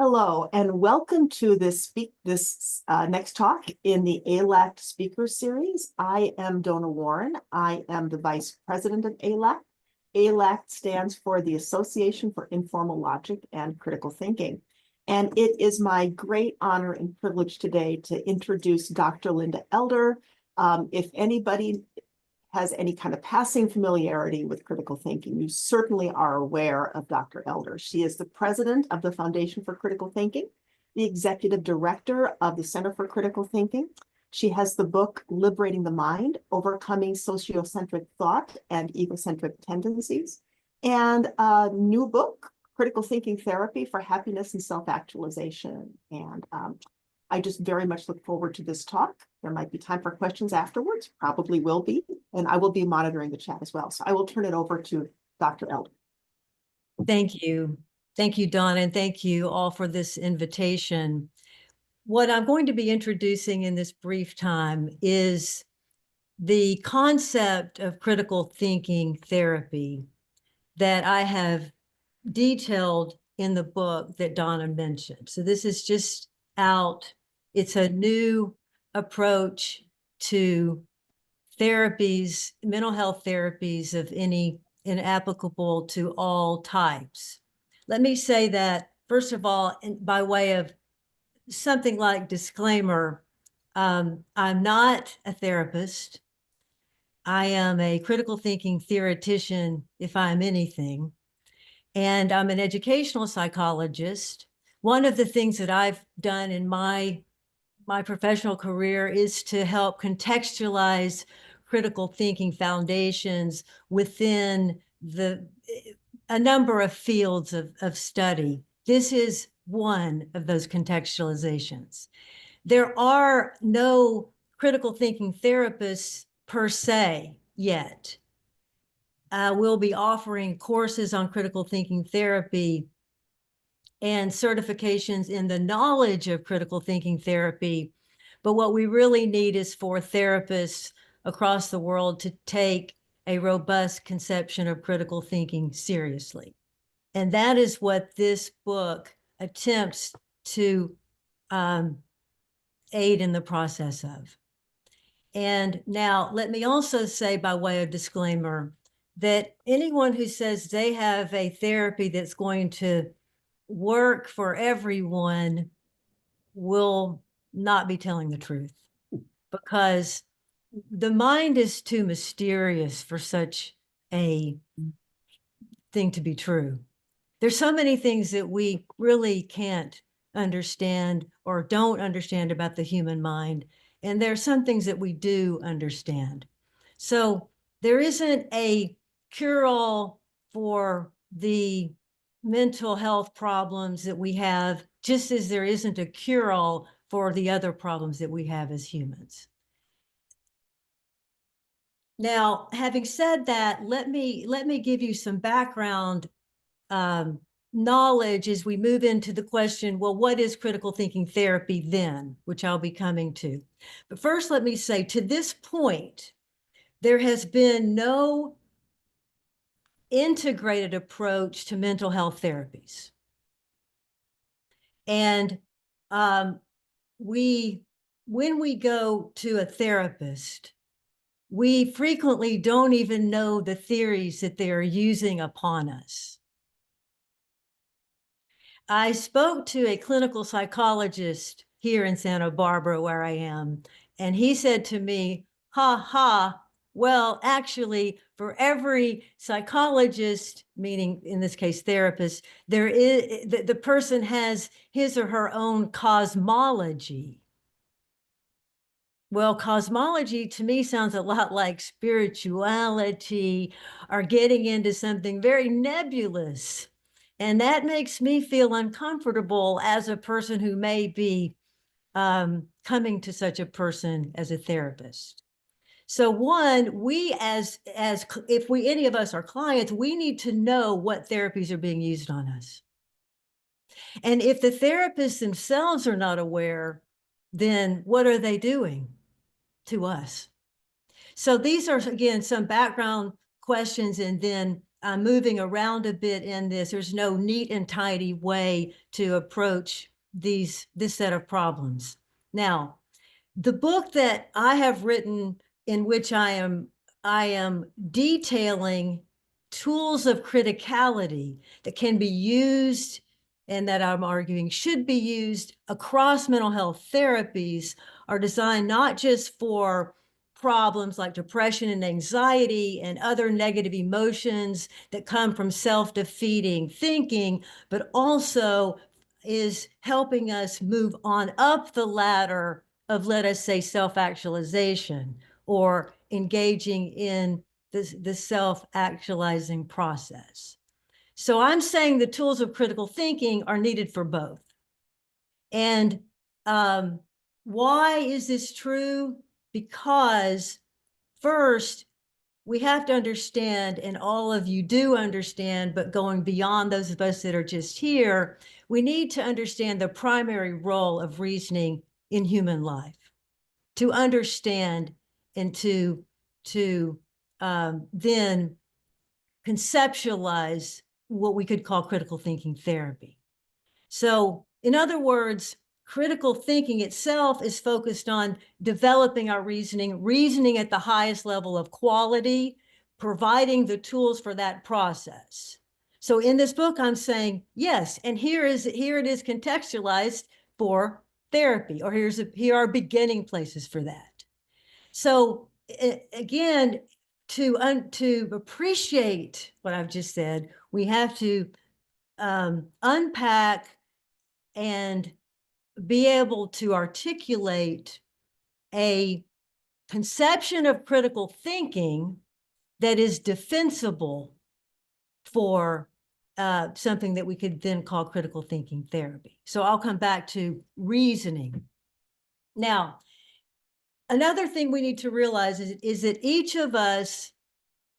Hello, and welcome to this next talk in the ALACT speaker series. I am Donna Warren. I am the Vice President of ALACT. ALACT stands for the Association for Informal Logic and Critical Thinking. And it is my great honor and privilege today to introduce Dr. Linda Elder. If anybody has any kind of passing familiarity with critical thinking, you certainly are aware of Dr. Elder. She is the president of the Foundation for Critical Thinking, the executive director of the Center for Critical Thinking. She has the book, Liberating the Mind, Overcoming Sociocentric Thought and Egocentric Tendencies, and a new book, Critical Thinking Therapy for Happiness and Self-Actualization. And I just very much look forward to this talk. There might be time for questions afterwards, probably will be, and I will be monitoring the chat as well. So I will turn it over to Dr. Elder. Thank you. Thank you, Dawn, and thank you all for this invitation. What I'm going to be introducing in this brief time is the concept of critical thinking therapy that I have detailed in the book that Donna mentioned. So this is just out. It's a new approach to therapies, mental health therapies of any and applicable to all types. Let me say that, first of all, by way of something like disclaimer, I'm not a therapist. I am a critical thinking theoretician, if I'm anything, and I'm an educational psychologist. One of the things that I've done in my professional career is to help contextualize critical thinking foundations within a number of fields of study. This is one of those contextualizations. There are no critical thinking therapists per se yet. We'll be offering courses on critical thinking therapy and certifications in the knowledge of critical thinking therapy. But what we really need is for therapists across the world to take a robust conception of critical thinking seriously. And that is what this book attempts to aid in the process of. And now let me also say, by way of disclaimer, that anyone who says they have a therapy that's going to work for everyone will not be telling the truth, because the mind is too mysterious for such a thing to be true. There's so many things that we really can't understand or don't understand about the human mind, and there are some things that we do understand. So there isn't a cure-all for the mental health problems that we have, just as there isn't a cure-all for the other problems that we have as humans. Now, having said that, let me give you some background knowledge as we move into the question, well, what is critical thinking therapy then, which I'll be coming to. But first, let me say, to this point, there has been no integrated approach to mental health therapies. And when we go to a therapist, we frequently don't even know the theories that they are using upon us. I spoke to a clinical psychologist here in Santa Barbara, where I am, and he said to me, ha ha, well, actually, for every psychologist, meaning in this case therapist, there is the person has his or her own cosmology. Well, cosmology to me sounds a lot like spirituality or getting into something very nebulous. And that makes me feel uncomfortable as a person who may be coming to such a person as a therapist. So one, we as if any of us are clients, we need to know what therapies are being used on us. And if the therapists themselves are not aware, then what are they doing to us? So these are, again, some background questions, and then I'm moving around a bit in this. There's no neat and tidy way to approach this set of problems. Now, the book that I have written, in which I am detailing tools of criticality that can be used, and that I'm arguing should be used across mental health therapies, are designed not just for problems like depression and anxiety and other negative emotions that come from self-defeating thinking, but also is helping us move on up the ladder of, let us say, self-actualization, or engaging in the self-actualizing process. So I'm saying the tools of critical thinking are needed for both. And why is this true? Because first, we have to understand, and all of you do understand, but going beyond those of us that are just here, we need to understand the primary role of reasoning in human life, to understand and to then conceptualize what we could call critical thinking therapy. So, in other words, critical thinking itself is focused on developing our reasoning at the highest level of quality, providing the tools for that process. So in this book, I'm saying, yes, and here it is contextualized for therapy, or here are beginning places for that. So again, to appreciate what I've just said, we have to unpack and be able to articulate a conception of critical thinking that is defensible for something that we could then call critical thinking therapy. So I'll come back to reasoning. Now, another thing we need to realize is that each of us,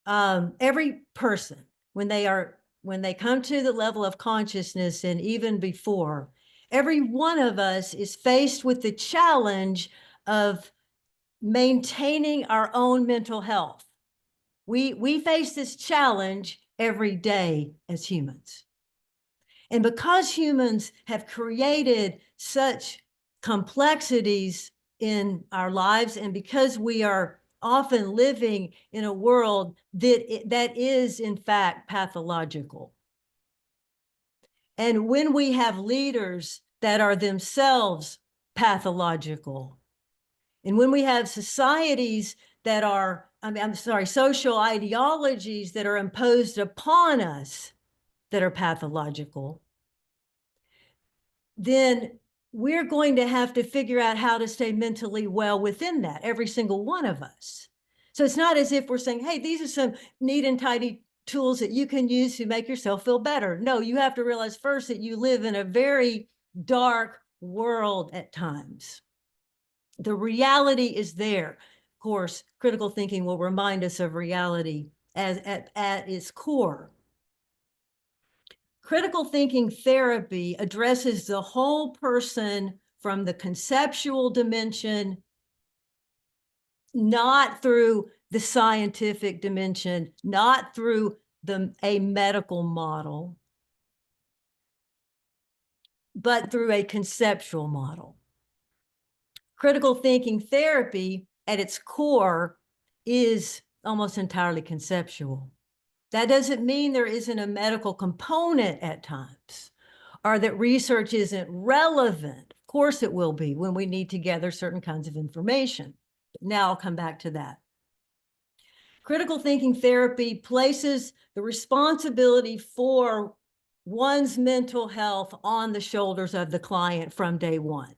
every person, when they come to the level of consciousness, and even before, every one of us is faced with the challenge of maintaining our own mental health. We face this challenge every day as humans. And because humans have created such complexities in our lives, and because we are often living in a world that is in fact pathological, and when we have leaders that are themselves pathological, and when we have societies that are, social ideologies that are imposed upon us that are pathological, then we're going to have to figure out how to stay mentally well within that, every single one of us. So it's not as if we're saying, hey, these are some neat and tidy tools that you can use to make yourself feel better. No, you have to realize first that you live in a very dark world at times. The reality is there. Of course, critical thinking will remind us of reality as at its core. Critical thinking therapy addresses the whole person from the conceptual dimension, not through the scientific dimension, not through a medical model, but through a conceptual model. Critical thinking therapy at its core is almost entirely conceptual. That doesn't mean there isn't a medical component at times, or that research isn't relevant. Of course it will be when we need to gather certain kinds of information. But now I'll come back to that. Critical thinking therapy places the responsibility for one's mental health on the shoulders of the client from day one.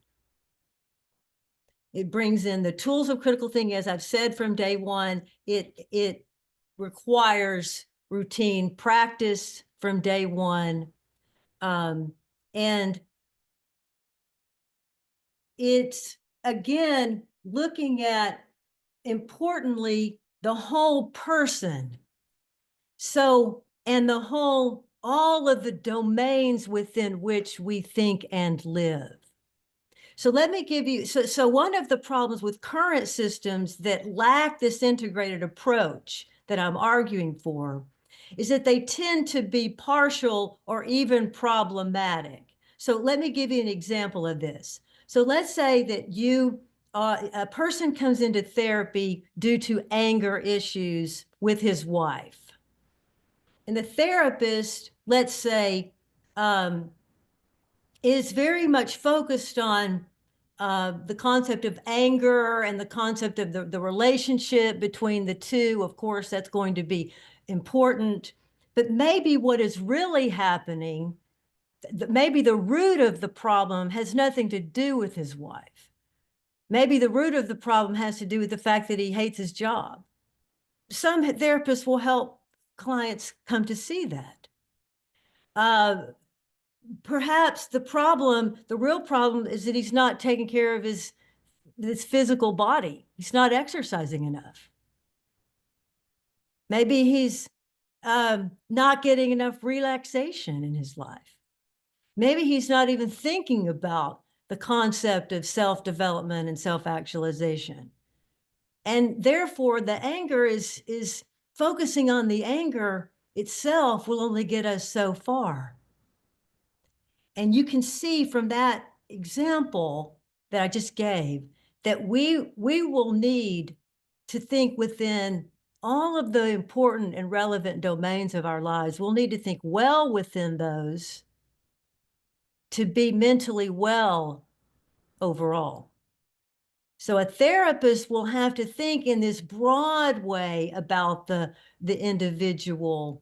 It brings in the tools of critical thinking, as I've said, from day one. It requires routine practice from day one. And it's, again, looking at, importantly, the whole person. So, and all of the domains within which we think and live. So let me give you, so one of the problems with current systems that lack this integrated approach that I'm arguing for is that they tend to be partial or even problematic. So let me give you an example of this. So let's say that a person comes into therapy due to anger issues with his wife. And the therapist, let's say, is very much focused on the concept of anger and the concept of the relationship between the two. Of course, that's going to be important. But maybe what is really happening, maybe the root of the problem has nothing to do with his wife. Maybe the root of the problem has to do with the fact that he hates his job. Some therapists will help clients come to see that. Perhaps the real problem is that he's not taking care of his physical body. He's not exercising enough. Maybe he's not getting enough relaxation in his life. Maybe he's not even thinking about the concept of self-development and self-actualization. And therefore, the anger is focusing on the anger itself will only get us so far. And you can see from that example that I just gave that we will need to think within all of the important and relevant domains of our lives. We'll need to think well within those to be mentally well overall. So a therapist will have to think in this broad way about the individual,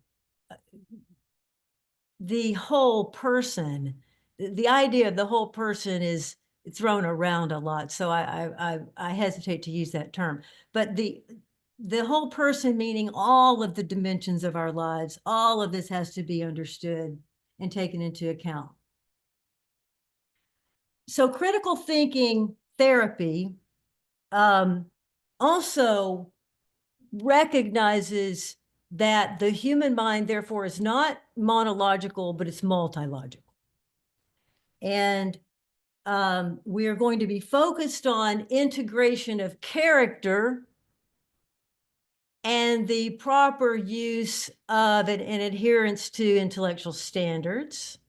the whole person. The idea of the whole person is thrown around a lot, so I hesitate to use that term. But the whole person, meaning all of the dimensions of our lives, all of this has to be understood and taken into account. So critical thinking therapy also recognizes that the human mind, therefore, is not monological, but it's multilogical. And we are going to be focused on integration of character and the proper use of it and adherence to intellectual standards.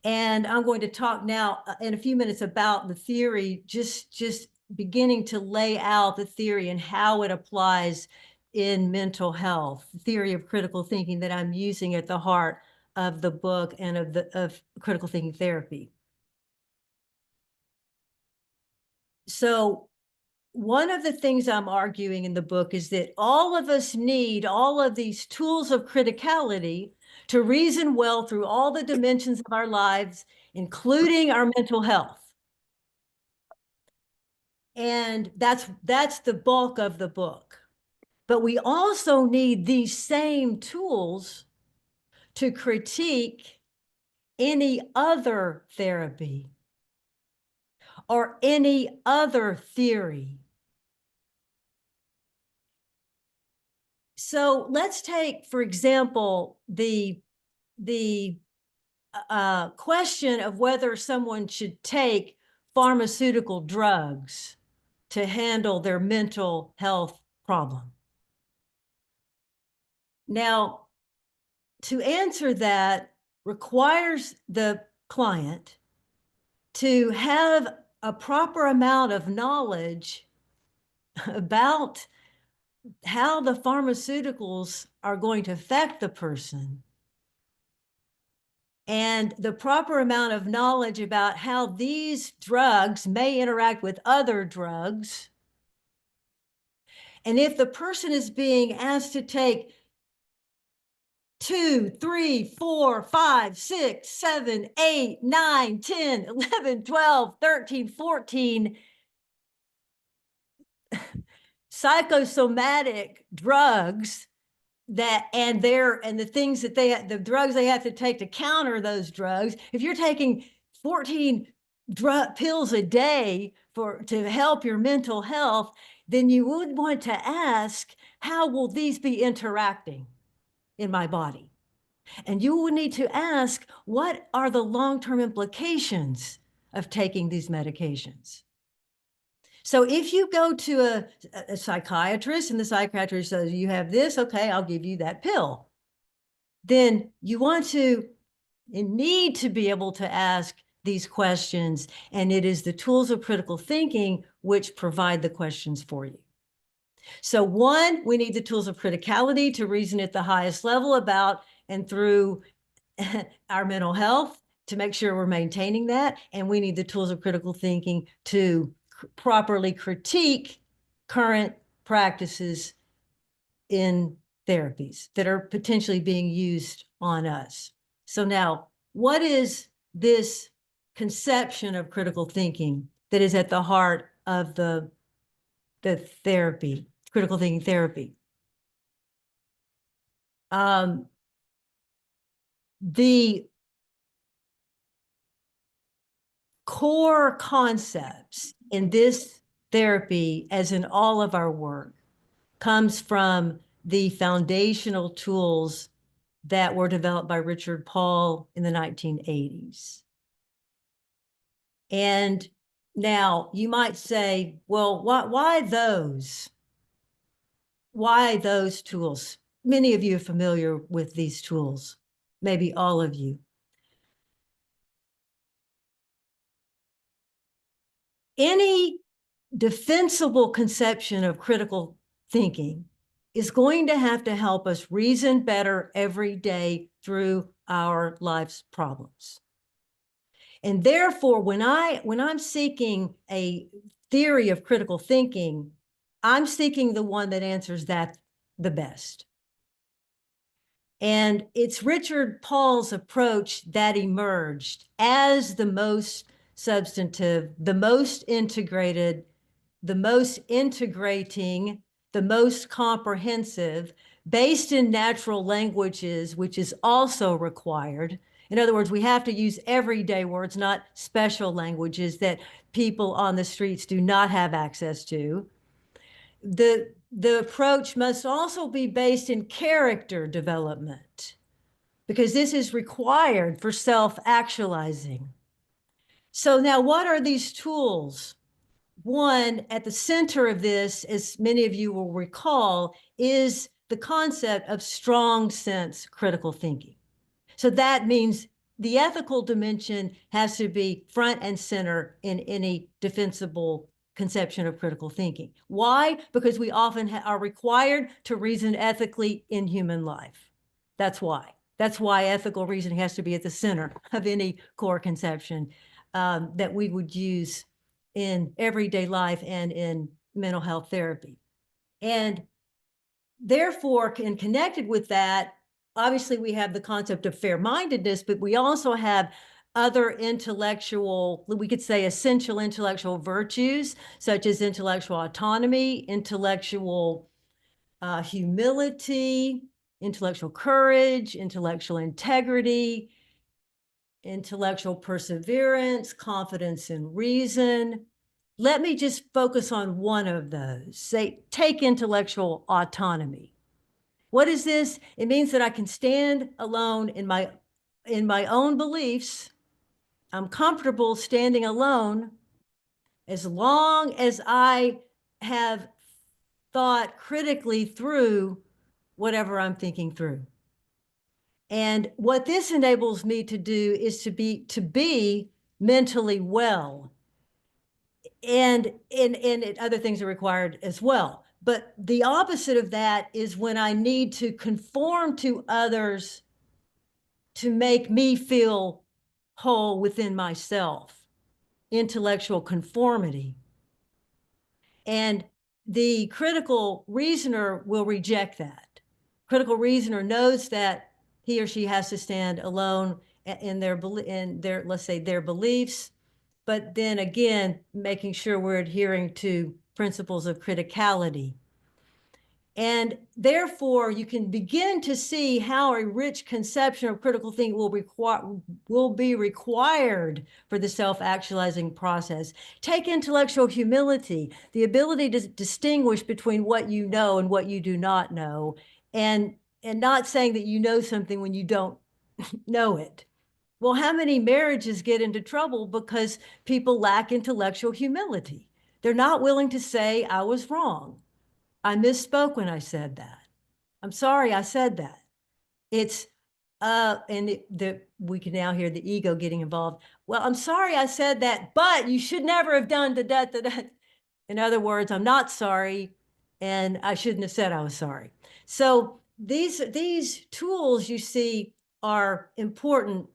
And I'm going to talk now in a few minutes about the theory, just beginning to lay out the theory and how it applies in mental health, the theory of critical thinking that I'm using at the heart of the book and of critical thinking therapy. So one of the things I'm arguing in the book is that all of us need all of these tools of criticality to reason well through all the dimensions of our lives, including our mental health. And that's the bulk of the book. But we also need these same tools to critique any other therapy or any other theory. So let's take, for example, the question of whether someone should take pharmaceutical drugs to handle their mental health problem. Now, to answer that requires the client to have a proper amount of knowledge about how the pharmaceuticals are going to affect the person and the proper amount of knowledge about how these drugs may interact with other drugs. And if the person is being asked to take 2, 3, 4, 5, 6, 7, 8, 9, 10, 11, 12, 13, 14 psychosomatic drugs and the things that the drugs they have to take to counter those drugs. If you're taking 14 pills a day to help your mental health, then you would want to ask, how will these be interacting in my body? And you would need to ask, what are the long-term implications of taking these medications? So if you go to a psychiatrist and the psychiatrist says, you have this, okay, I'll give you that pill. then you want to and need to be able to ask these questions. And it is the tools of critical thinking which provide the questions for you. So one, we need the tools of criticality to reason at the highest level about and through our mental health to make sure we're maintaining that. And we need the tools of critical thinking to properly critique current practices in therapies that are potentially being used on us. So now, what is this conception of critical thinking that is at the heart of the therapy, critical thinking therapy? The core concepts in this therapy, as in all of our work, comes from the foundational tools that were developed by Richard Paul in the 1980s. And now you might say, well, why those? Why those tools? Many of you are familiar with these tools, maybe all of you. Any defensible conception of critical thinking is going to have to help us reason better every day through our life's problems. And therefore, when I'm seeking a theory of critical thinking, I'm seeking the one that answers that the best. And it's Richard Paul's approach that emerged as the most substantive, the most integrated, the most integrating, the most comprehensive, based in natural languages, which is also required. In other words, we have to use everyday words, not special languages that people on the streets do not have access to. The approach must also be based in character development, because this is required for self-actualizing. So now, what are these tools? One, at the center of this, as many of you will recall, is the concept of strong sense critical thinking. So that means the ethical dimension has to be front and center in any defensible conception of critical thinking. Why? Because we often are required to reason ethically in human life. That's why. That's why ethical reasoning has to be at the center of any core conception that we would use in everyday life and in mental health therapy. And therefore, and connected with that, obviously we have the concept of fair-mindedness, but we also have other intellectual, we could say essential intellectual virtues, such as intellectual autonomy, intellectual humility, intellectual courage, intellectual integrity, intellectual perseverance, confidence in reason. Let me just focus on one of those. Say, take intellectual autonomy. What is this? It means that I can stand alone in my own beliefs. I'm comfortable standing alone as long as I have thought critically through whatever I'm thinking through. And what this enables me to do is to be mentally well. And other things are required as well. But the opposite of that is when I need to conform to others to make me feel whole within myself, intellectual conformity. And the critical reasoner will reject that. Critical reasoner knows that he or she has to stand alone in their, let's say, their beliefs, but then again, making sure we're adhering to principles of criticality. And therefore, you can begin to see how a rich conception of critical thinking will be required for the self-actualizing process. Take intellectual humility, the ability to distinguish between what you know and what you do not know, and not saying that you know something when you don't know it. Well, how many marriages get into trouble because people lack intellectual humility? They're not willing to say, I was wrong. I misspoke when I said that. I'm sorry I said that. It's we can now hear the ego getting involved. Well, I'm sorry I said that, but you should never have done that. In other words, I'm not sorry, and I shouldn't have said I was sorry. So these tools you see are important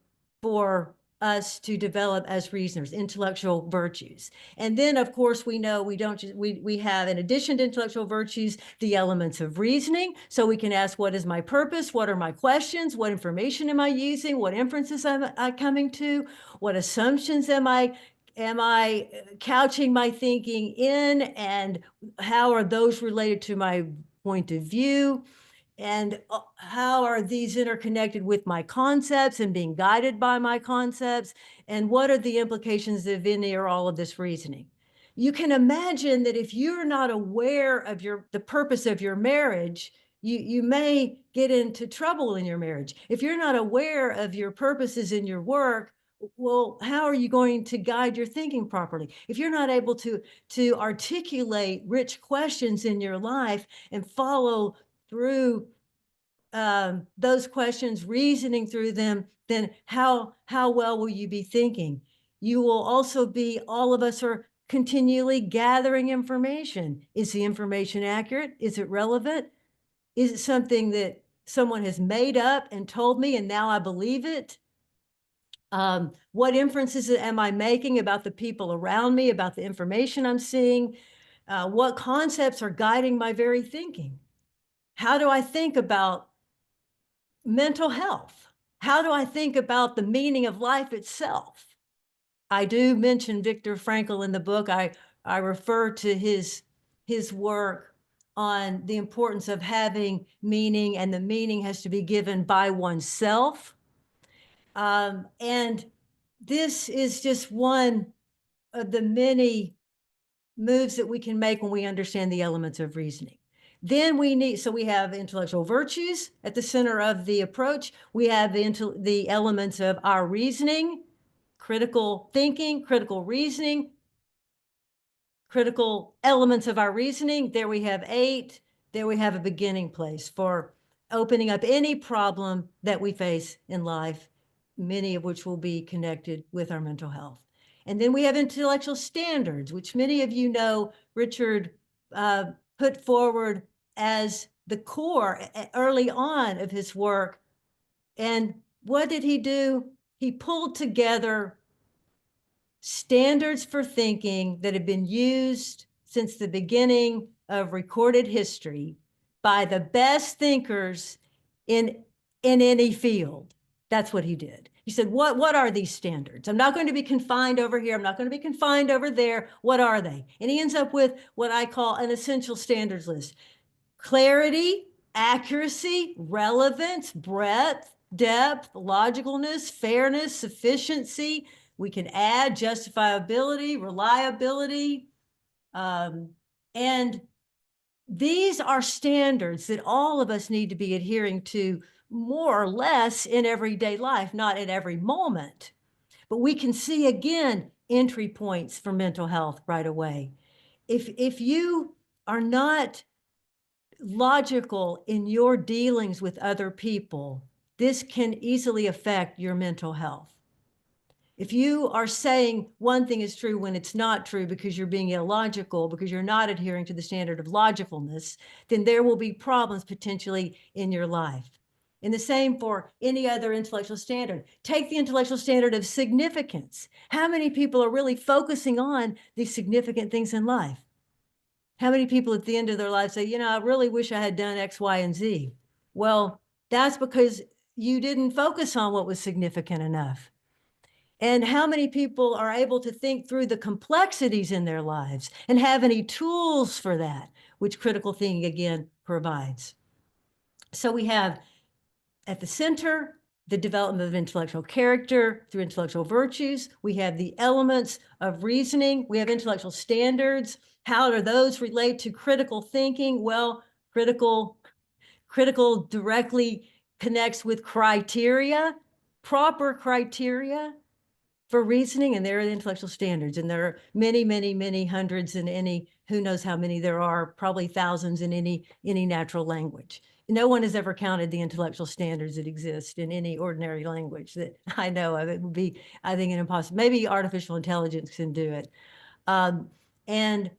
for us to develop as reasoners, intellectual virtues. And then, of course, we know we have, in addition to intellectual virtues, the elements of reasoning. So we can ask, what is my purpose? What are my questions? What information am I using? What inferences am I coming to? What assumptions am I couching my thinking in? And how are those related to my point of view? And how are these interconnected with my concepts and being guided by my concepts? And what are the implications of any or all of this reasoning? You can imagine that if you're not aware of the purpose of your marriage, you may get into trouble in your marriage. If you're not aware of your purposes in your work, well, how are you going to guide your thinking properly? If you're not able to articulate rich questions in your life and follow through those questions, reasoning through them, then how well will you be thinking? You will also be, all of us are continually gathering information. Is the information accurate? Is it relevant? Is it something that someone has made up and told me and now I believe it? What inferences am I making about the people around me, about the information I'm seeing? What concepts are guiding my very thinking? How do I think about mental health? How do I think about the meaning of life itself? I do mention Viktor Frankl in the book. I refer to his work on the importance of having meaning, and the meaning has to be given by oneself. And this is just one of the many moves that we can make when we understand the elements of reasoning. Then we have intellectual virtues at the center of the approach. We have the elements of our reasoning, critical thinking, critical reasoning, critical elements of our reasoning. There we have 8. There we have a beginning place for opening up any problem that we face in life, many of which will be connected with our mental health. And then we have intellectual standards, which many of you know Richard put forward as the core early on of his work. And what did he do? He pulled together standards for thinking that have been used since the beginning of recorded history by the best thinkers in any field. That's what he did. He said, what are these standards? I'm not going to be confined over here. I'm not going to be confined over there. What are they? And he ends up with what I call an essential standards list: clarity, accuracy, relevance, breadth, depth, logicalness, fairness, sufficiency. We can add justifiability, reliability. And these are standards that all of us need to be adhering to more or less in everyday life, not at every moment. But we can see, again, entry points for mental health right away. If you are not logical in your dealings with other people, this can easily affect your mental health. If you are saying one thing is true when it's not true because you're being illogical, because you're not adhering to the standard of logicalness, then there will be problems potentially in your life. And the same for any other intellectual standard. Take the intellectual standard of significance. How many people are really focusing on these significant things in life? How many people at the end of their life say, I really wish I had done X, Y, and Z? Well, that's because you didn't focus on what was significant enough. And how many people are able to think through the complexities in their lives and have any tools for that, which critical thinking, again, provides. So we have at the center the development of intellectual character through intellectual virtues. We have the elements of reasoning. We have intellectual standards. How do those relate to critical thinking? Well, critical directly connects with criteria, proper criteria for reasoning, and there are the intellectual standards. And there are many, many, many hundreds in any, who knows how many there are, probably thousands in any natural language. no one has ever counted the intellectual standards that exist in any ordinary language that I know of. It would be, I think, an impossible. Maybe artificial intelligence can do it. And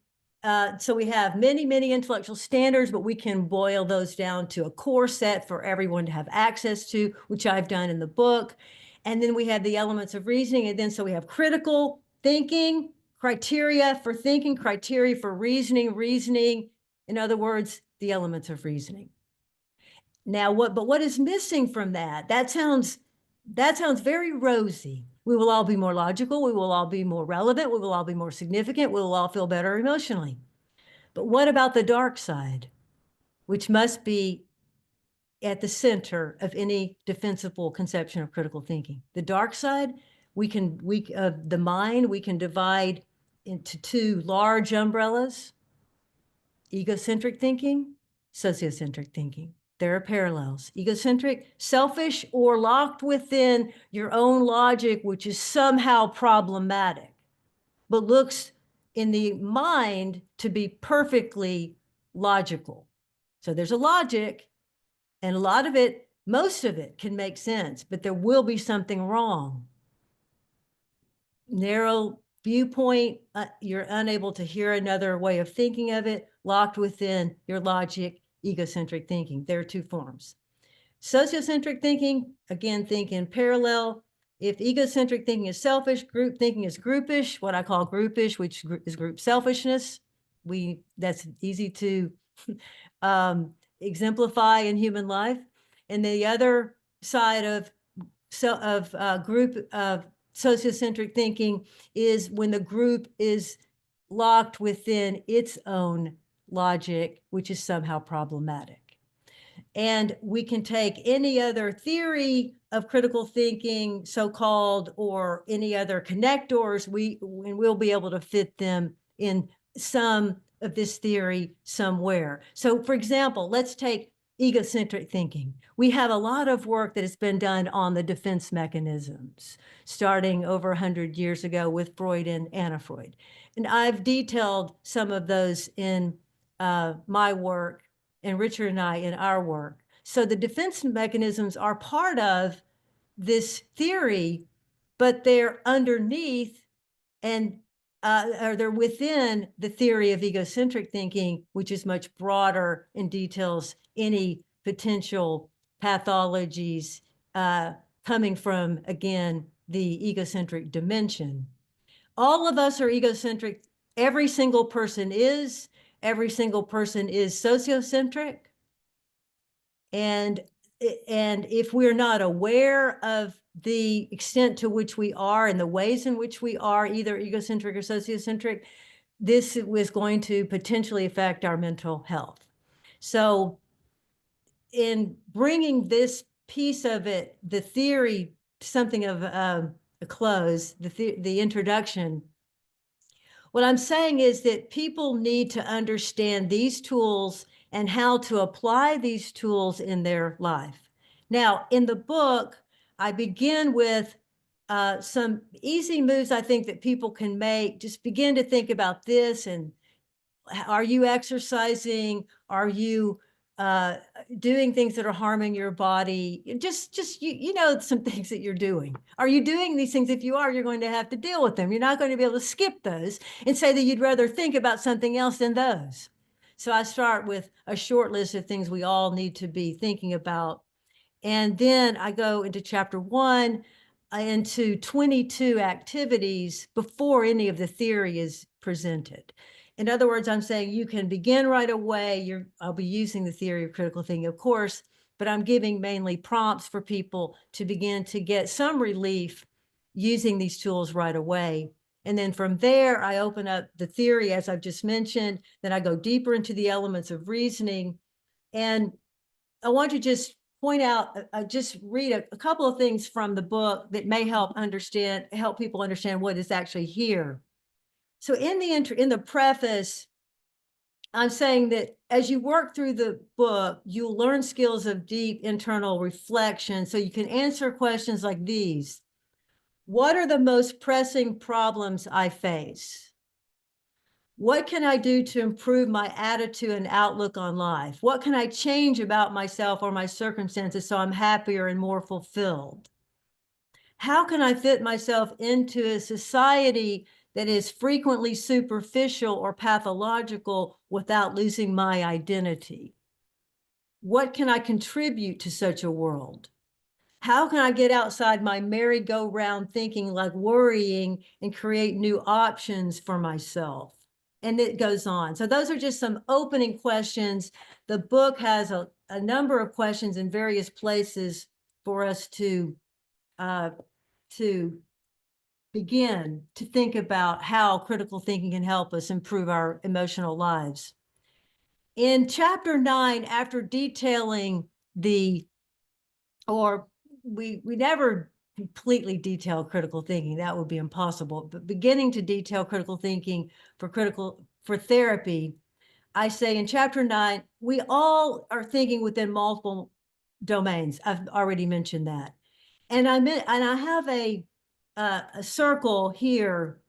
so we have many, many intellectual standards, but we can boil those down to a core set for everyone to have access to, which I've done in the book. And then we have the elements of reasoning. And then so we have critical thinking, criteria for thinking, criteria for reasoning. In other words, the elements of reasoning. Now, what is missing from that? That sounds very rosy. We will all be more logical. We will all be more relevant. We will all be more significant. We will all feel better emotionally. But what about the dark side, which must be at the center of any defensible conception of critical thinking? The dark side, the mind, we can divide into two large umbrellas: egocentric thinking, sociocentric thinking. There are parallels: egocentric, selfish, or locked within your own logic, which is somehow problematic, but looks in the mind to be perfectly logical. So there's a logic, and a lot of it, most of it can make sense, but there will be something wrong. Narrow viewpoint, you're unable to hear another way of thinking of it, locked within your logic, egocentric thinking. There are two forms. Sociocentric thinking, again, think in parallel. If egocentric thinking is selfish, group thinking is groupish, what I call groupish, which is group selfishness. That's easy to exemplify in human life. And the other side of sociocentric thinking is when the group is locked within its own logic, which is somehow problematic. And we can take any other theory of critical thinking, so-called, or any other connectors, and we'll be able to fit them in some of this theory somewhere. So for example, let's take egocentric thinking. We have a lot of work that has been done on the defense mechanisms, starting over 100 years ago with Freud and Anna Freud. And I've detailed some of those in my work, and Richard and I in our work. So the defense mechanisms are part of this theory, but they're underneath and or they're within the theory of egocentric thinking, which is much broader and details any potential pathologies coming from, again, the egocentric dimension. All of us are egocentric. Every single person is. Every single person is sociocentric. And if we're not aware of the extent to which we are and the ways in which we are either egocentric or sociocentric, this was going to potentially affect our mental health. So in bringing this piece of it, the theory, something of a close, the introduction, what I'm saying is that people need to understand these tools and how to apply these tools in their life. Now, in the book, I begin with some easy moves I think that people can make. Just begin to think about this. And are you exercising? Are you doing things that are harming your body? Just you know, some things that you're doing. Are you doing these things? If you are, you're going to have to deal with them. You're not going to be able to skip those and say that you'd rather think about something else than those. So I start with a short list of things we all need to be thinking about. And then I go into chapter 1, into 22 activities before any of the theory is presented. In other words, I'm saying you can begin right away. I'll be using the theory of critical thinking, of course, but I'm giving mainly prompts for people to begin to get some relief using these tools right away. And then from there, I open up the theory, as I've just mentioned. Then I go deeper into the elements of reasoning. And I want to just point out, just read a couple of things from the book that may help people understand what is actually here. So in the preface, I'm saying that as you work through the book, you'll learn skills of deep internal reflection so you can answer questions like these. What are the most pressing problems I face? What can I do to improve my attitude and outlook on life? What can I change about myself or my circumstances so I'm happier and more fulfilled? How can I fit myself into a society that is frequently superficial or pathological without losing my identity? What can I contribute to such a world? How can I get outside my merry-go-round thinking, like worrying, and create new options for myself? And it goes on. So those are just some opening questions. The book has a number of questions in various places for us to begin to think about how critical thinking can help us improve our emotional lives. In chapter 9, after detailing we never completely detail critical thinking, that would be impossible, but beginning to detail critical thinking for therapy, I say in chapter 9, we all are thinking within multiple domains. I've already mentioned that. And I have a circle here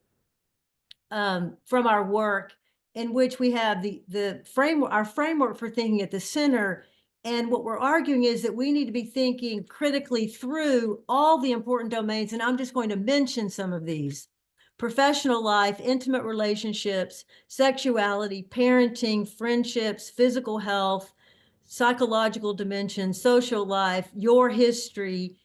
from our work in which we have the framework, our framework for thinking at the center. And what we're arguing is that we need to be thinking critically through all the important domains. And I'm just going to mention some of these: professional life, intimate relationships, sexuality, parenting, friendships, physical health, psychological dimensions, social life, your history,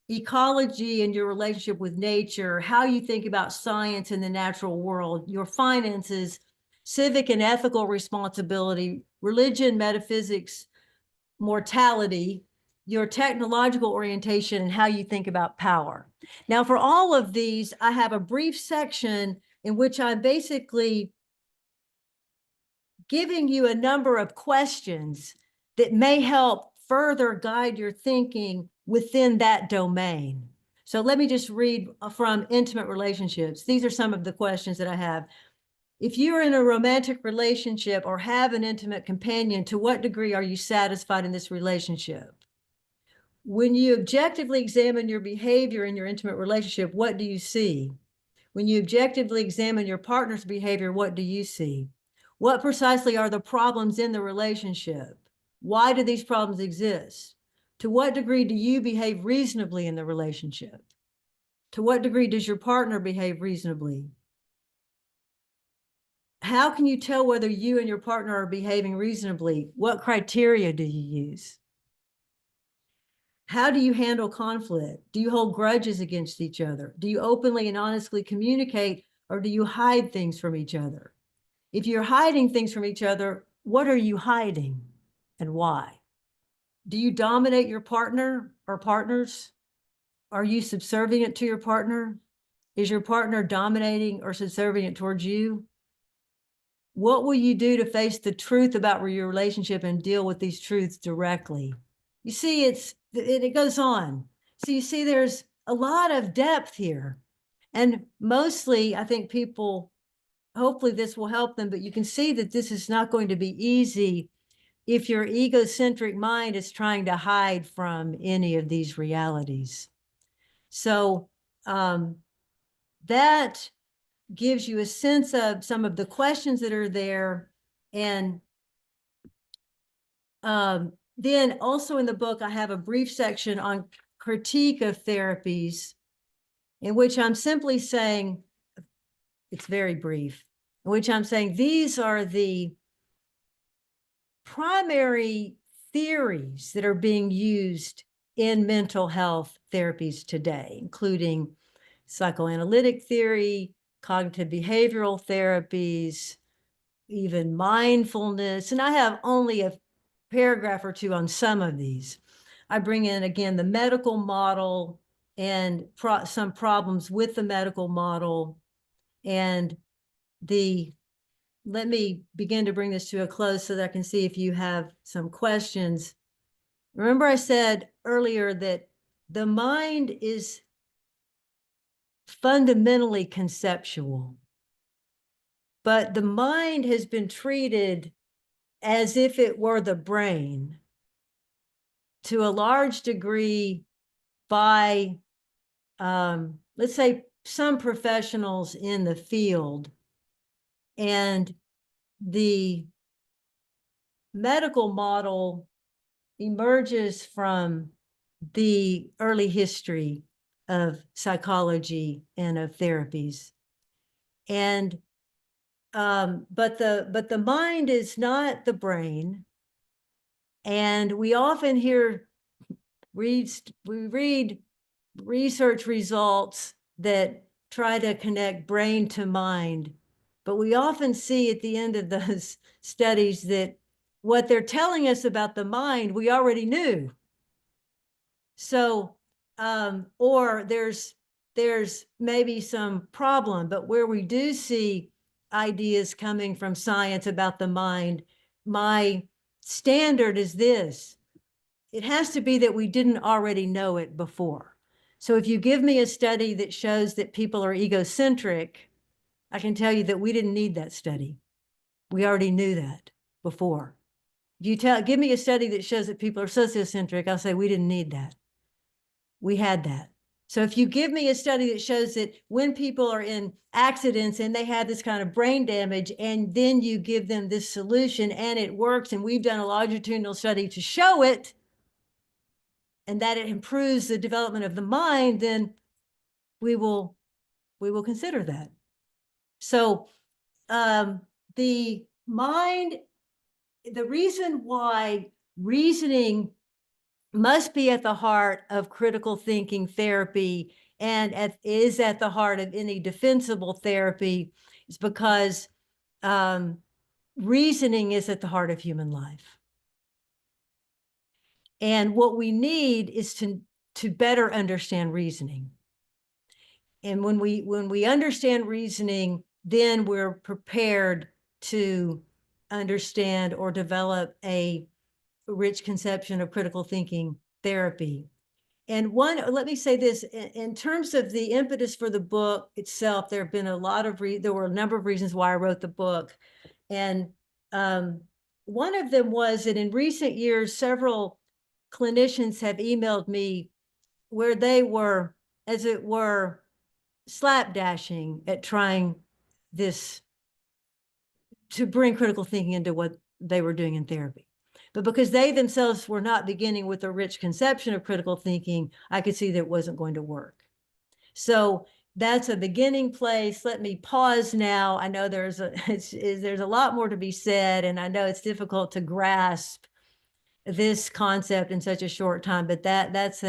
ecology and your relationship with nature, how you think about science and the natural world, your finances, civic and ethical responsibility, religion, metaphysics, mortality, your technological orientation, and how you think about power. Now, for all of these, I have a brief section in which I'm basically giving you a number of questions that may help further guide your thinking within that domain. So let me just read from Intimate Relationships. These are some of the questions that I have. If you're in a romantic relationship or have an intimate companion, to what degree are you satisfied in this relationship? When you objectively examine your behavior in your intimate relationship, what do you see? When you objectively examine your partner's behavior, what do you see? What precisely are the problems in the relationship? Why do these problems exist? To what degree do you behave reasonably in the relationship? To what degree does your partner behave reasonably? How can you tell whether you and your partner are behaving reasonably? What criteria do you use? How do you handle conflict? Do you hold grudges against each other? Do you openly and honestly communicate, or do you hide things from each other? If you're hiding things from each other, what are you hiding and why? Do you dominate your partner or partners? Are you subservient to your partner? Is your partner dominating or subservient towards you? What will you do to face the truth about your relationship and deal with these truths directly? You see, it goes on. So you see, there's a lot of depth here. And mostly, I think people, hopefully this will help them, but you can see that this is not going to be easy if your egocentric mind is trying to hide from any of these realities. So that gives you a sense of some of the questions that are there. And then also in the book, I have a brief section on critique of therapies, in which I'm simply saying, it's very brief, in which I'm saying these are the primary theories that are being used in mental health therapies today, including psychoanalytic theory, cognitive behavioral therapies, even mindfulness. And I have only a paragraph or two on some of these. I bring in, again, the medical model and some problems with the medical model. And let me begin to bring this to a close so that I can see if you have some questions. Remember, I said earlier that the mind is fundamentally conceptual, but the mind has been treated as if it were the brain to a large degree by, let's say, some professionals in the field. And the medical model emerges from the early history of psychology and of therapies. And but the mind is not the brain. And we often we read research results that try to connect brain to mind, but we often see at the end of those studies that what they're telling us about the mind, we already knew. So, or there's maybe some problem, but where we do see ideas coming from science about the mind, my standard is this: it has to be that we didn't already know it before. So if you give me a study that shows that people are egocentric, I can tell you that we didn't need that study. We already knew that before. If you give me a study that shows that people are sociocentric, I'll say we didn't need that. We had that. So if you give me a study that shows that when people are in accidents and they have this kind of brain damage, and then you give them this solution and it works, and we've done a longitudinal study to show it, and that it improves the development of the mind, then we will consider that. So the mind, the reason why reasoning must be at the heart of critical thinking therapy and is at the heart of any defensible therapy is because reasoning is at the heart of human life. And what we need is to better understand reasoning. And when we understand reasoning, then we're prepared to understand or develop a rich conception of critical thinking therapy. And let me say this, in terms of the impetus for the book itself, there have been there were a number of reasons why I wrote the book. And one of them was that in recent years, several clinicians have emailed me where they were, as it were, slapdashing at trying to bring critical thinking into what they were doing in therapy. But because they themselves were not beginning with a rich conception of critical thinking, I could see that it wasn't going to work. So that's a beginning place. Let me pause now. I know there's a lot more to be said, and I know it's difficult to grasp this concept in such a short time, but that's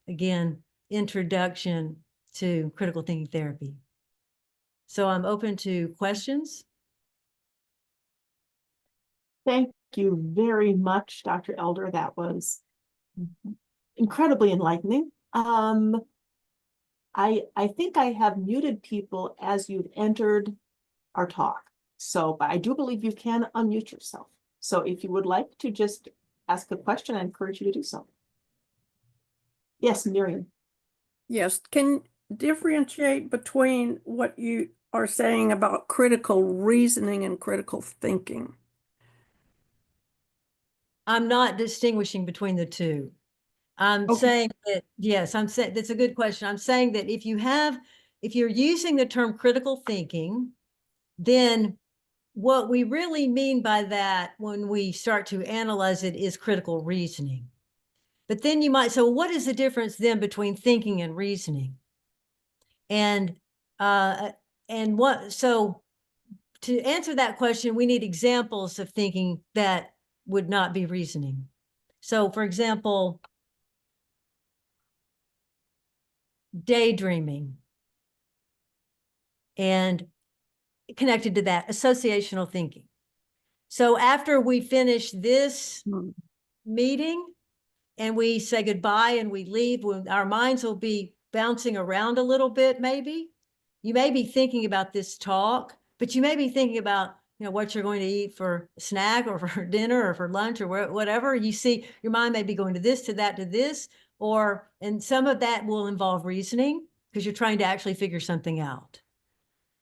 again, introduction to critical thinking therapy. So I'm open to questions. Thank you very much, Dr. Elder. That was incredibly enlightening. I think I have muted people as you've entered our talk. So, but I do believe you can unmute yourself. So if you would like to just ask a question, I encourage you to do so. Yes, Miriam. Yes, can differentiate between what you are saying about critical reasoning and critical thinking? I'm not distinguishing between the two. I'm Okay. saying that, yes, I'm saying that's a good question. I'm saying that if you're using the term critical thinking, then what we really mean by that when we start to analyze it is critical reasoning. But then you might say, well, what is the difference then between thinking and reasoning? And so to answer that question, we need examples of thinking that would not be reasoning. So for example, daydreaming, and connected to that, associational thinking. So after we finish this meeting and we say goodbye and we leave, our minds will be bouncing around a little bit, maybe. You may be thinking about this talk, but you may be thinking about what you're going to eat for a snack or for dinner or for lunch or whatever. You see, your mind may be going to this, to that, to this, and some of that will involve reasoning because you're trying to actually figure something out.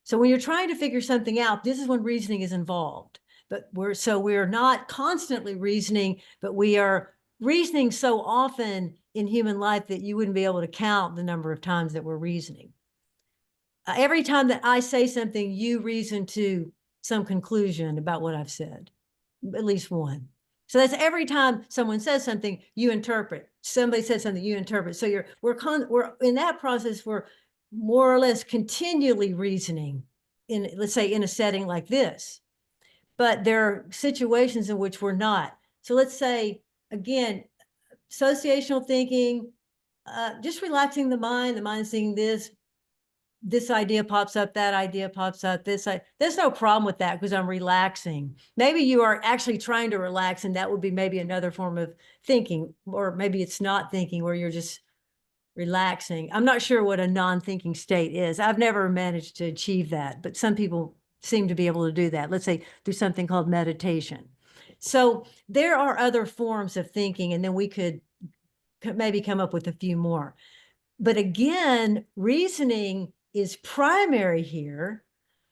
So when you're trying to figure something out, this is when reasoning is involved. But we're not constantly reasoning, but we are reasoning so often in human life that you wouldn't be able to count the number of times that we're reasoning. Every time that I say something, you reason to some conclusion about what I've said, at least one. So that's every time someone says something, you interpret. Somebody says something, you interpret. So we're in that process, we're more or less continually reasoning in, let's say, in a setting like this. But there are situations in which we're not. So let's say, again, associational thinking, just relaxing the mind's seeing this idea pops up, that idea pops up, there's no problem with that because I'm relaxing. Maybe you are actually trying to relax, and that would be maybe another form of thinking, or maybe it's not thinking, where you're just relaxing. I'm not sure what a non-thinking state is. I've never managed to achieve that, but some people seem to be able to do that. Let's say through something called meditation. So there are other forms of thinking, and then we could maybe come up with a few more. But again, reasoning is primary here,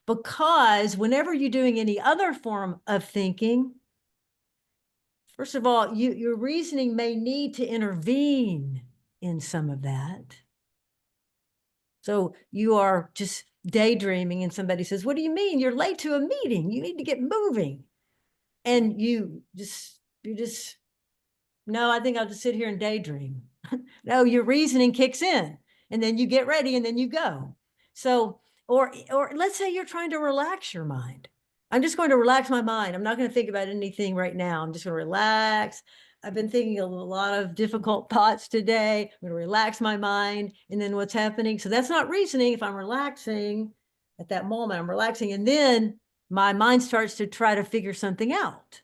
because whenever you're doing any other form of thinking, first of all, your reasoning may need to intervene in some of that. So you are just daydreaming and somebody says, "What do you mean? You're late to a meeting. You need to get moving." And you just, no, I think I'll just sit here and daydream. No, your reasoning kicks in, and then you get ready and then you go. So, or let's say you're trying to relax your mind. I'm just going to relax my mind. I'm not going to think about anything right now. I'm just going to relax. I've been thinking a lot of difficult thoughts today. I'm going to relax my mind. And then what's happening? So that's not reasoning. If I'm relaxing at that moment, I'm relaxing. And then my mind starts to try to figure something out.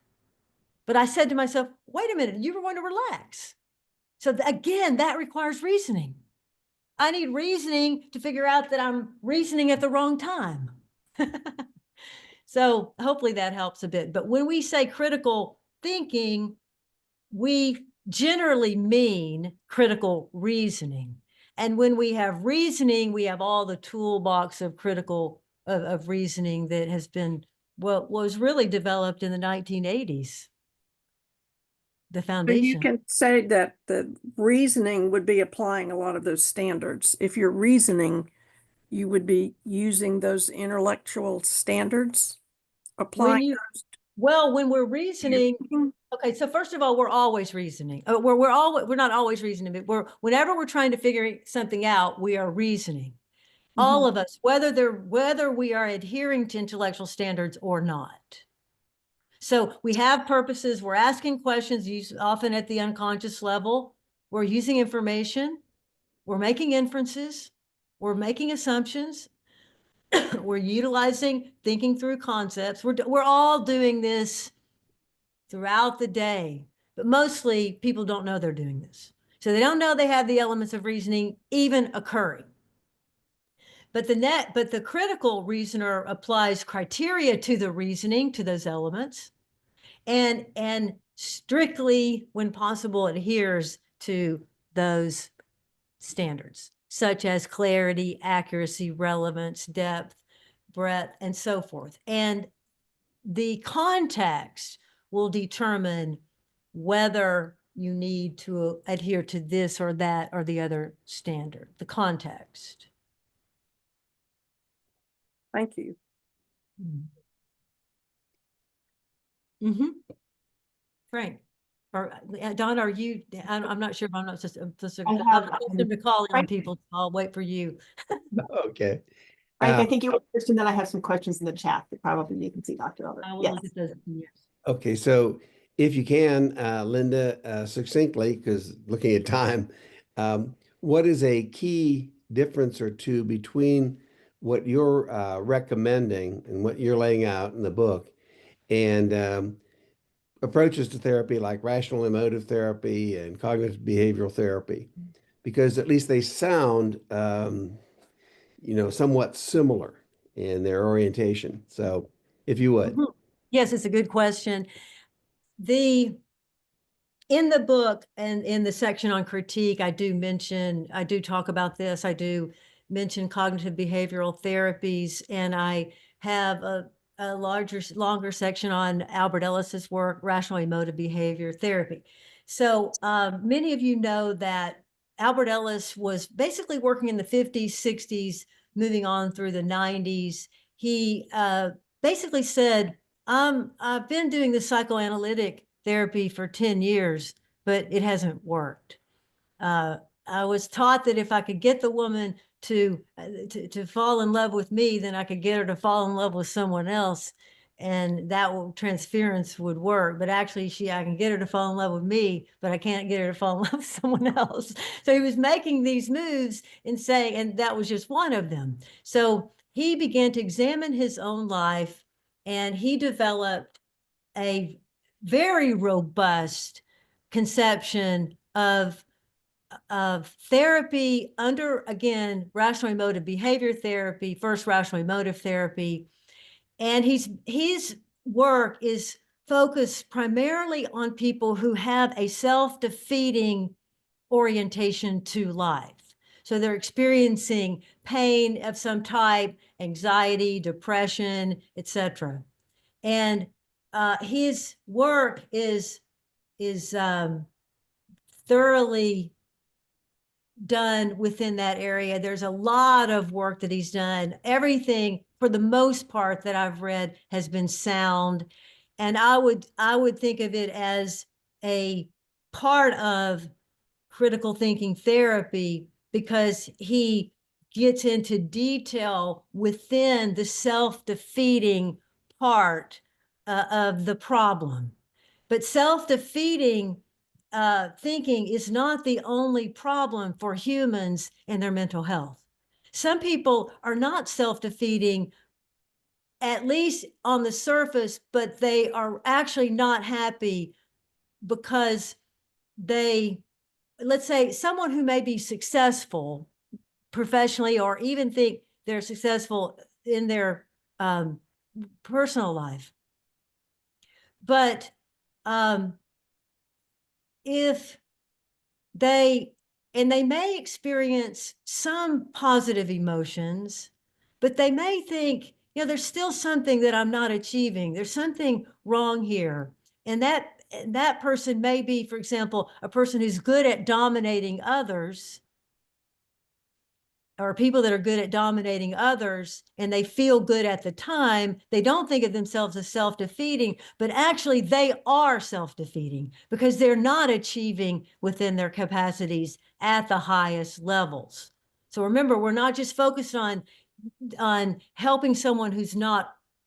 But I said to myself, wait a minute, you were going to relax. So again, that requires reasoning. I need reasoning to figure out that I'm reasoning at the wrong time. So hopefully that helps a bit. But when we say critical thinking, we generally mean critical reasoning. And when we have reasoning, we have all the toolbox of critical of reasoning that has been, well, was really developed in the 1980s. The So foundation. you can say that the reasoning would be applying a lot of those standards. If you're reasoning, you would be using those intellectual standards, applying those. Well, when we're reasoning, okay, so first of all, we're always reasoning. We're not always reasoning, but whenever we're trying to figure something out, we are reasoning. All of us, whether we are adhering to intellectual standards or not. So we have purposes, we're asking questions, often at the unconscious level, we're using information, we're making inferences, we're making assumptions, we're utilizing thinking through concepts. We're all doing this throughout the day, but mostly people don't know they're doing this. So they don't know they have the elements of reasoning even occurring. But the critical reasoner applies criteria to the reasoning, to those elements, and strictly, when possible, adheres to those standards, such as clarity, accuracy, relevance, depth, breadth, and so forth. And the context will determine whether you need to adhere to this or that or the other standard, the context. Thank you. Mm-hmm. Frank, or Don, are you? I'm not sure if I'm not just I'm accustomed to calling on people. So I'll wait for you. Okay. Frank, I think you were first, and then I have some questions in the chat that probably you can see, Dr. Elder. I will Yes. look at those. Yes. Okay, so if you can, Linda, succinctly, because looking at time, what is a key difference or two between what you're recommending and what you're laying out in the book and approaches to therapy like rational emotive therapy and cognitive behavioral therapy? Because at least they sound, somewhat similar in their orientation. So if you would. Yes, it's a good question. In the book and in the section on critique, I do talk about this. I do mention cognitive behavioral therapies, and I have a longer section on Albert Ellis's work, rational emotive behavior therapy. So many of you know that Albert Ellis was basically working in the 50s, 60s, moving on through the 90s. He basically said, I've been doing the psychoanalytic therapy for 10 years, but it hasn't worked. I was taught that if I could get the woman to fall in love with me, then I could get her to fall in love with someone else, and that transference would work. But actually, I can get her to fall in love with me, but I can't get her to fall in love with someone else. So he was making these moves and saying, and that was just one of them. So he began to examine his own life, and he developed a very robust conception of therapy under, again, rational emotive behavior therapy, first rational emotive therapy. And his work is focused primarily on people who have a self-defeating orientation to life. So they're experiencing pain of some type, anxiety, depression, etc. And his work is thoroughly done within that area. There's a lot of work that he's done. Everything, for the most part, that I've read has been sound. And I would think of it as a part of critical thinking therapy, because he gets into detail within the self-defeating part of the problem. But self-defeating thinking is not the only problem for humans and their mental health. Some people are not self-defeating, at least on the surface, but they are actually not happy because let's say someone who may be successful professionally, or even think they're successful in their personal life. But if they may experience some positive emotions, but they may think, there's still something that I'm not achieving. There's something wrong here. And that person may be, for example, a person who's good at dominating others, or people that are good at dominating others, and they feel good at the time. They don't think of themselves as self-defeating, but actually they are self-defeating because they're not achieving within their capacities at the highest levels. So remember, we're not just focused on helping someone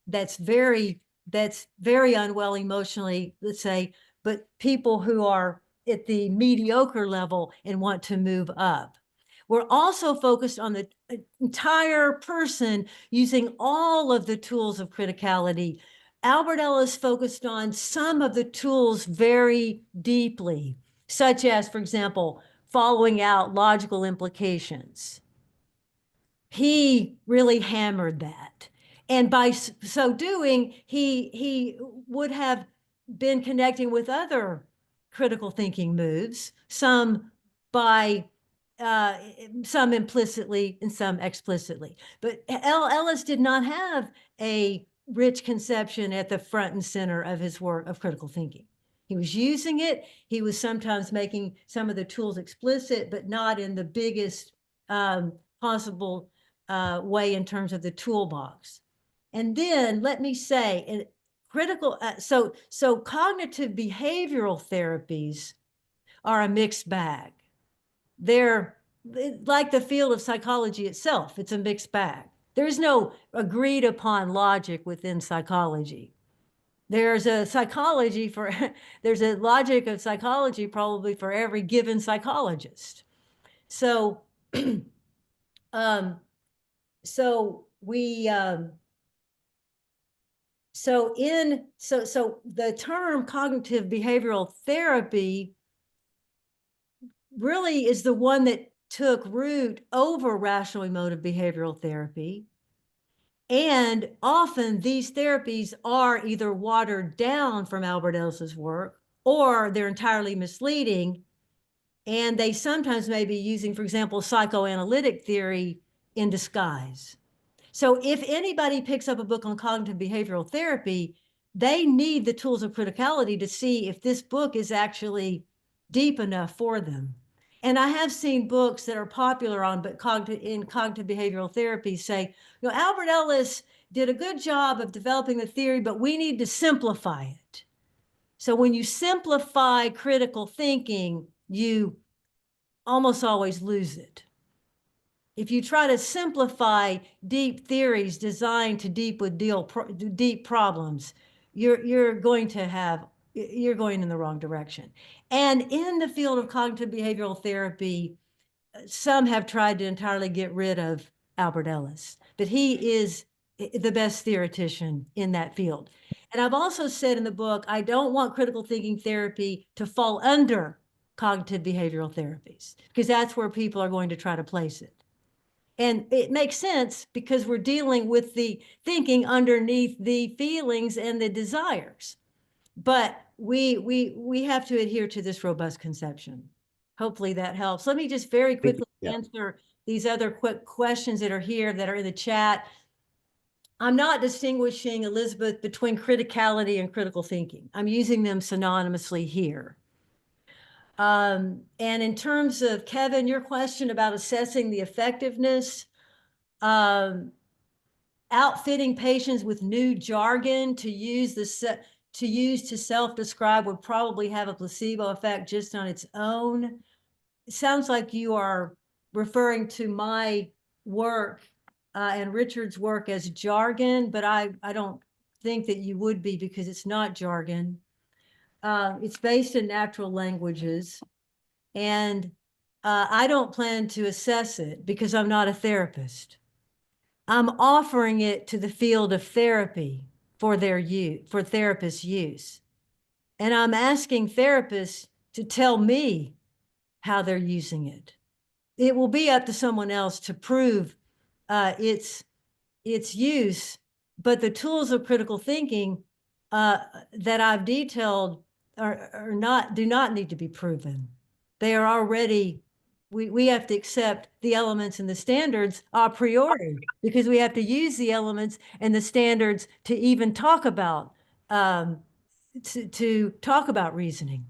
that's very unwell emotionally, let's say, but people who are at the mediocre level and want to move up. We're also focused on the entire person, using all of the tools of criticality. Albert Ellis focused on some of the tools very deeply, such as, for example, following out logical implications. He really hammered that. And by so doing, he would have been connecting with other critical thinking moves, some implicitly and some explicitly. But Ellis did not have a rich conception at the front and center of his work of critical thinking. He was using it. He was sometimes making some of the tools explicit, but not in the biggest possible way in terms of the toolbox. And then let me say, so cognitive behavioral therapies are a mixed bag. They're like the field of psychology itself. It's a mixed bag. There's no agreed upon logic within psychology. There's a there's a logic of psychology probably for every given psychologist. So, so the term cognitive behavioral therapy really is the one that took root over rational emotive behavioral therapy. And often these therapies are either watered down from Albert Ellis's work, or they're entirely misleading. And they sometimes may be using, for example, psychoanalytic theory in disguise. So if anybody picks up a book on cognitive behavioral therapy, they need the tools of criticality to see if this book is actually deep enough for them. And I have seen books that are popular on, but in cognitive behavioral therapy say, you know, Albert Ellis did a good job of developing the theory, but we need to simplify it. So when you simplify critical thinking, you almost always lose it. If you try to simplify deep theories designed to deep problems, you're going in the wrong direction. And in the field of cognitive behavioral therapy, some have tried to entirely get rid of Albert Ellis, but he is the best theoretician in that field. And I've also said in the book, I don't want critical thinking therapy to fall under cognitive behavioral therapies, because that's where people are going to try to place it. And it makes sense because we're dealing with the thinking underneath the feelings and the desires. But we have to adhere to this robust conception. Hopefully that helps. Let me just very quickly answer these other quick questions that are here that are in the chat. I'm not distinguishing, Elizabeth, between criticality and critical thinking. I'm using them synonymously here. And in terms of, Kevin, your question about assessing the effectiveness, outfitting patients with new jargon to use to self-describe would probably have a placebo effect just on its own. It sounds like you are referring to my work and Richard's work as jargon, but I don't think that you would be, because it's not jargon. It's based in natural languages, and I don't plan to assess it because I'm not a therapist. I'm offering it to the field of therapy for their use, for therapists' use. And I'm asking therapists to tell me how they're using it. It will be up to someone else to prove its use, but the tools of critical thinking that I've detailed do not need to be proven. They are already, we have to accept the elements and the standards a priori, because we have to use the elements and the standards to even talk about to talk about reasoning.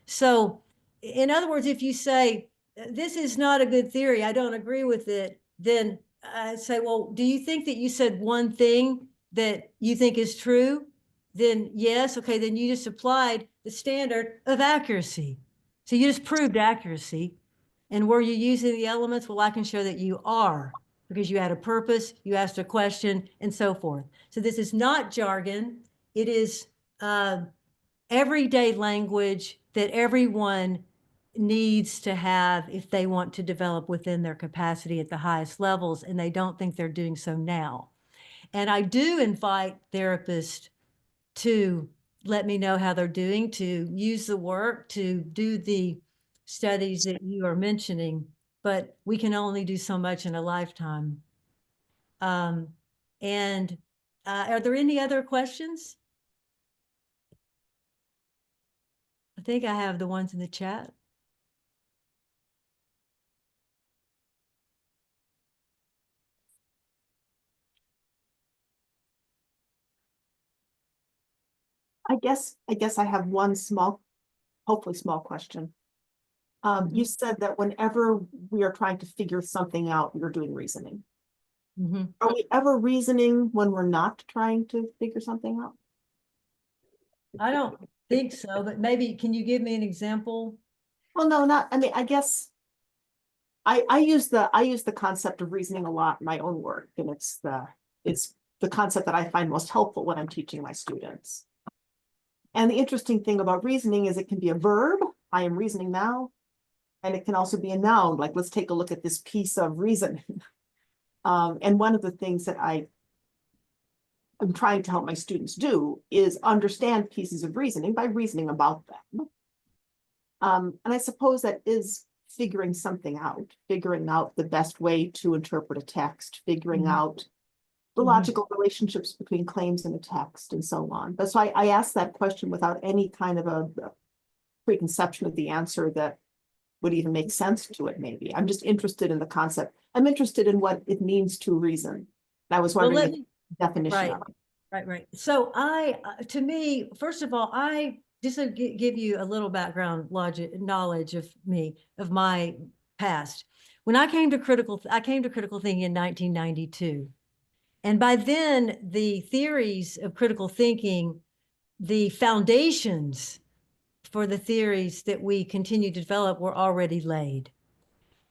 So in other words, if you say, this is not a good theory, I don't agree with it, then I say, well, do you think that you said one thing that you think is true? Then yes, okay, then you just applied the standard of accuracy. So you just proved accuracy. And were you using the elements? Well, I can show that you are, because you had a purpose, you asked a question, and so forth. So this is not jargon. It is everyday language that everyone needs to have if they want to develop within their capacity at the highest levels, and they don't think they're doing so now. And I do invite therapists to let me know how they're doing, to use the work, to do the studies that you are mentioning, but we can only do so much in a lifetime. Are there any other questions? I think I have the ones in the chat. I guess I have one small, hopefully small question. You said that whenever we are trying to figure something out, we're doing reasoning. Are we ever reasoning when we're not trying to figure something out? I don't think so, but maybe, can you give me an example? Well, no, not, I mean, I guess I use the concept of reasoning a lot in my own work, and it's the concept that I find most helpful when I'm teaching my students. And the interesting thing about reasoning is it can be a verb, I am reasoning now, and it can also be a noun, like let's take a look at this piece of reasoning. And one of the things that I'm trying to help my students do is understand pieces of reasoning by reasoning about them. And I suppose that is figuring something out, figuring out the best way to interpret a text, figuring out the logical relationships between claims in a text and so on. But so I asked that question without any kind of a preconception of the answer that would even make sense to it, maybe. I'm just interested in the concept. I'm interested in what it means to reason. I was wondering the definition of it. Right. So to me, first of all, I just to give you a little background knowledge of me, of my past. When I came to critical thinking in 1992. And by then, the theories of critical thinking, the foundations for the theories that we continue to develop were already laid.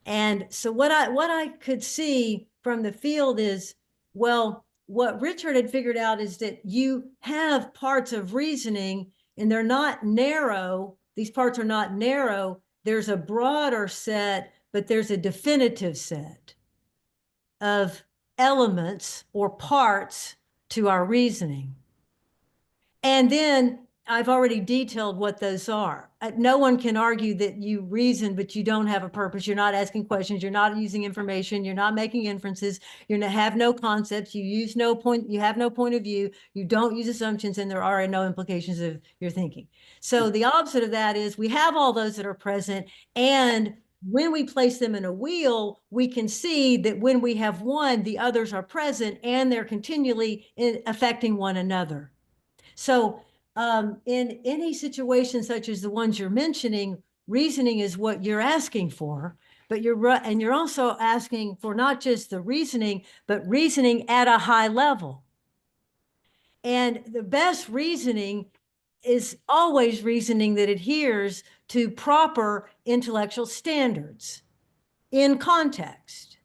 And so what I could see from the field is, well, what Richard had figured out is that you have parts of reasoning and they're not narrow. These parts are not narrow. There's a broader set, but there's a definitive set of elements or parts to our reasoning. And then I've already detailed what those are. No one can argue that you reason, but you don't have a purpose. You're not asking questions. You're not using information. You're not making inferences. You have no concepts. You have no point of view. You don't use assumptions, and there are no implications of your thinking. So the opposite of that is we have all those that are present, and when we place them in a wheel, we can see that when we have one, the others are present and they're continually affecting one another. So in any situation such as the ones you're mentioning, reasoning is what you're asking for, but you're also asking for not just the reasoning, but reasoning at a high level. And the best reasoning is always reasoning that adheres to proper intellectual standards in context.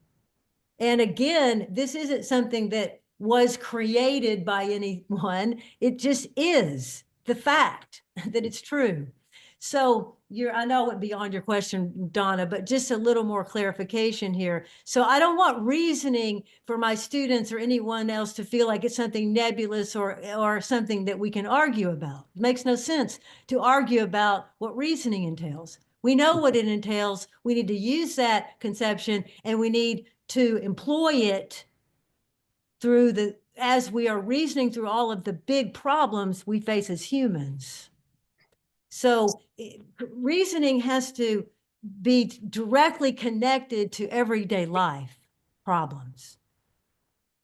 And again, this isn't something that was created by anyone. It just is the fact that it's true. So I know it went beyond your question, Donna, but just a little more clarification here. So I don't want reasoning for my students or anyone else to feel like it's something nebulous or something that we can argue about. It makes no sense to argue about what reasoning entails. We know what it entails. We need to use that conception, and we need to employ it as we are reasoning through all of the big problems we face as humans. So reasoning has to be directly connected to everyday life problems.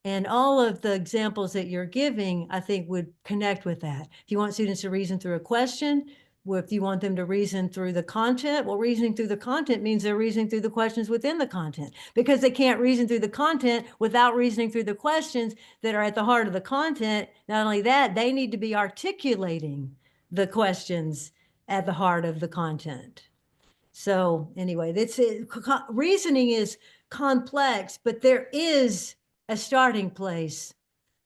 And all of the examples that you're giving, I think, would connect with that. If you want students to reason through a question, well, if you want them to reason through the content, well, reasoning through the content means they're reasoning through the questions within the content, because they can't reason through the content without reasoning through the questions that are at the heart of the content. Not only that, they need to be articulating the questions at the heart of the content. So anyway, reasoning is complex, but there is a starting place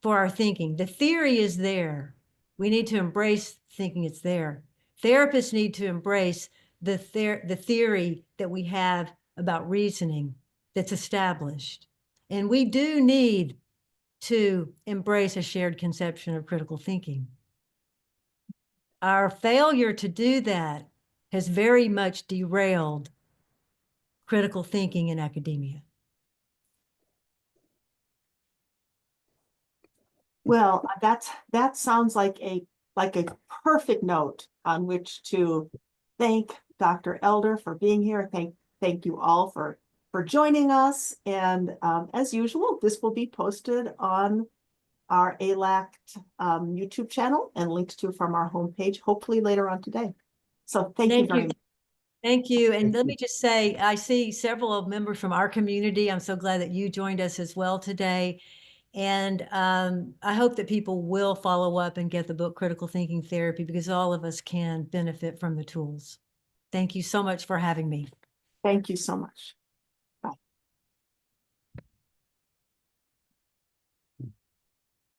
for our thinking. The theory is there. We need to embrace thinking it's there. Therapists need to embrace the theory that we have about reasoning that's established. And we do need to embrace a shared conception of critical thinking. Our failure to do that has very much derailed critical thinking in academia. Well, that sounds like a perfect note on which to thank Dr. Elder for being here. Thank you all for joining us. And as usual, this will be posted on our ALACT YouTube channel and linked to from our homepage, hopefully later on today. So thank you very much. Thank you. And let me just say, I see several members from our community. I'm so glad that you joined us as well today. And I hope that people will follow up and get the book Critical Thinking Therapy, because all of us can benefit from the tools. Thank you so much for having me. Thank you so much.